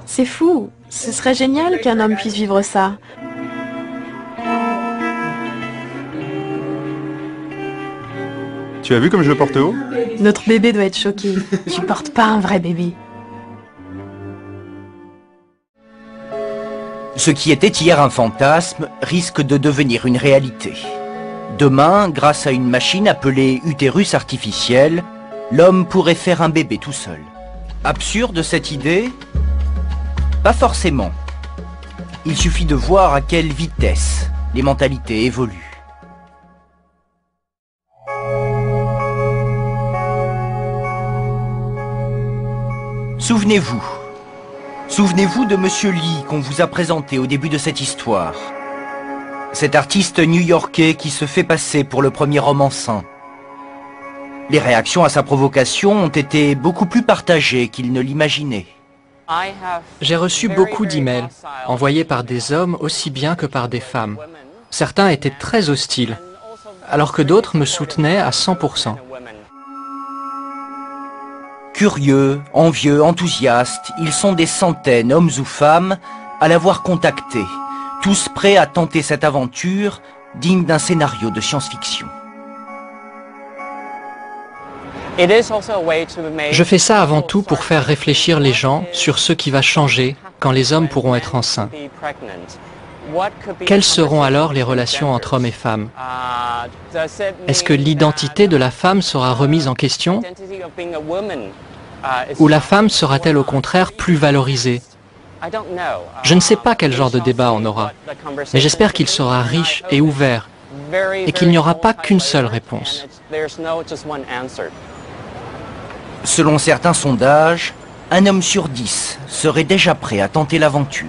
C'est fou, ce serait génial qu'un homme puisse vivre ça. Tu as vu comme je le porte haut? Notre bébé doit être choqué. Tu portes pas un vrai bébé. Ce qui était hier un fantasme risque de devenir une réalité. Demain, grâce à une machine appelée utérus artificiel, l'homme pourrait faire un bébé tout seul. Absurde cette idée? Pas forcément. Il suffit de voir à quelle vitesse les mentalités évoluent. Souvenez-vous. Souvenez-vous de Monsieur Lee qu'on vous a présenté au début de cette histoire. Cet artiste new-yorkais qui se fait passer pour le premier homme enceint. Les réactions à sa provocation ont été beaucoup plus partagées qu'il ne l'imaginait. J'ai reçu beaucoup d'emails, envoyés par des hommes aussi bien que par des femmes. Certains étaient très hostiles, alors que d'autres me soutenaient à 100%. Curieux, envieux, enthousiastes, ils sont des centaines, hommes ou femmes, à l'avoir contacté, tous prêts à tenter cette aventure digne d'un scénario de science-fiction. Je fais ça avant tout pour faire réfléchir les gens sur ce qui va changer quand les hommes pourront être enceints. Quelles seront alors les relations entre hommes et femmes? Est-ce que l'identité de la femme sera remise en question? Ou la femme sera-t-elle au contraire plus valorisée? Je ne sais pas quel genre de débat on aura, mais j'espère qu'il sera riche et ouvert et qu'il n'y aura pas qu'une seule réponse. Selon certains sondages, un homme sur 10 serait déjà prêt à tenter l'aventure.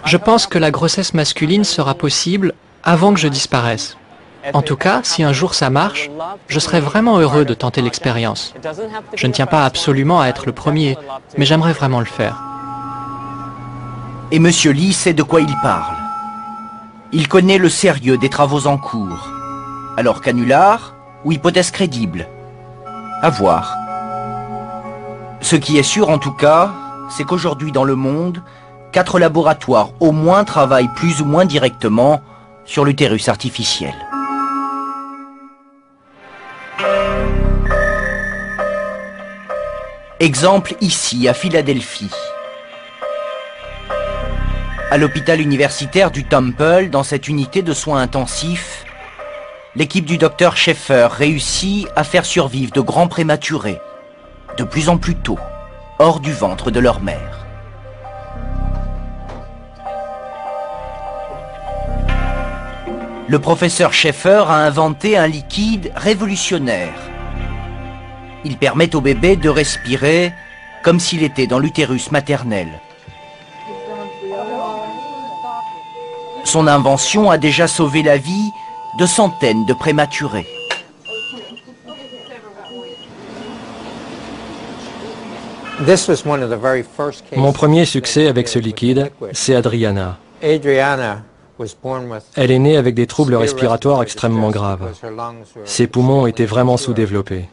Je pense que la grossesse masculine sera possible avant que je disparaisse. En tout cas, si un jour ça marche, je serai vraiment heureux de tenter l'expérience. Je ne tiens pas absolument à être le premier, mais j'aimerais vraiment le faire. Et Monsieur Lee sait de quoi il parle. Il connaît le sérieux des travaux en cours. Alors canular ou hypothèse crédible? À voir. Ce qui est sûr en tout cas, c'est qu'aujourd'hui dans le monde, 4 laboratoires au moins travaillent plus ou moins directement sur l'utérus artificiel. Exemple ici, à Philadelphie. À l'hôpital universitaire du Temple, dans cette unité de soins intensifs, l'équipe du docteur Schaeffer réussit à faire survivre de grands prématurés, de plus en plus tôt, hors du ventre de leur mère. Le professeur Schaeffer a inventé un liquide révolutionnaire. Il permet au bébé de respirer comme s'il était dans l'utérus maternel. Son invention a déjà sauvé la vie de centaines de prématurés. Mon premier succès avec ce liquide, c'est Adriana. Elle est née avec des troubles respiratoires extrêmement graves. Ses poumons étaient vraiment sous-développés.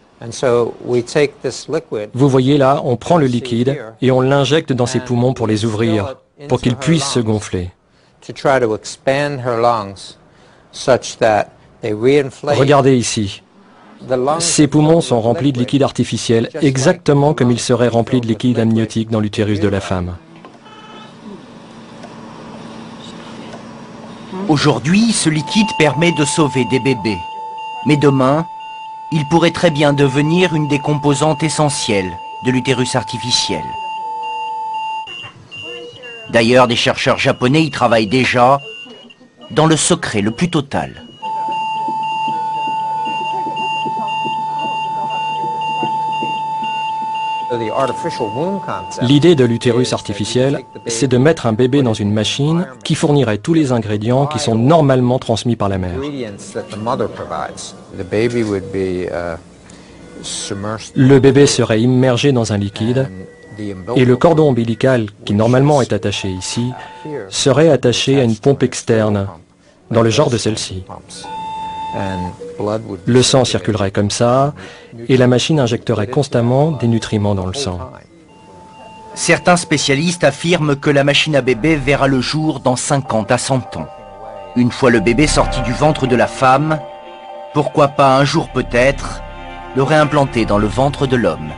Vous voyez là, on prend le liquide et on l'injecte dans ses poumons pour les ouvrir, pour qu'ils puissent se gonfler. Regardez ici. Ses poumons sont remplis de liquide artificiel, exactement comme ils seraient remplis de liquide amniotique dans l'utérus de la femme. Aujourd'hui, ce liquide permet de sauver des bébés. Mais demain, il pourrait très bien devenir une des composantes essentielles de l'utérus artificiel. D'ailleurs, des chercheurs japonais y travaillent déjà dans le secret le plus total. L'idée de l'utérus artificiel, c'est de mettre un bébé dans une machine qui fournirait tous les ingrédients qui sont normalement transmis par la mère. Le bébé serait immergé dans un liquide Et le cordon ombilical, qui normalement est attaché ici, serait attaché à une pompe externe, dans le genre de celle-ci. Le sang circulerait comme ça, et la machine injecterait constamment des nutriments dans le sang. Certains spécialistes affirment que la machine à bébé verra le jour dans 50 à 100 ans. Une fois le bébé sorti du ventre de la femme, pourquoi pas un jour peut-être, le réimplanter dans le ventre de l'homme.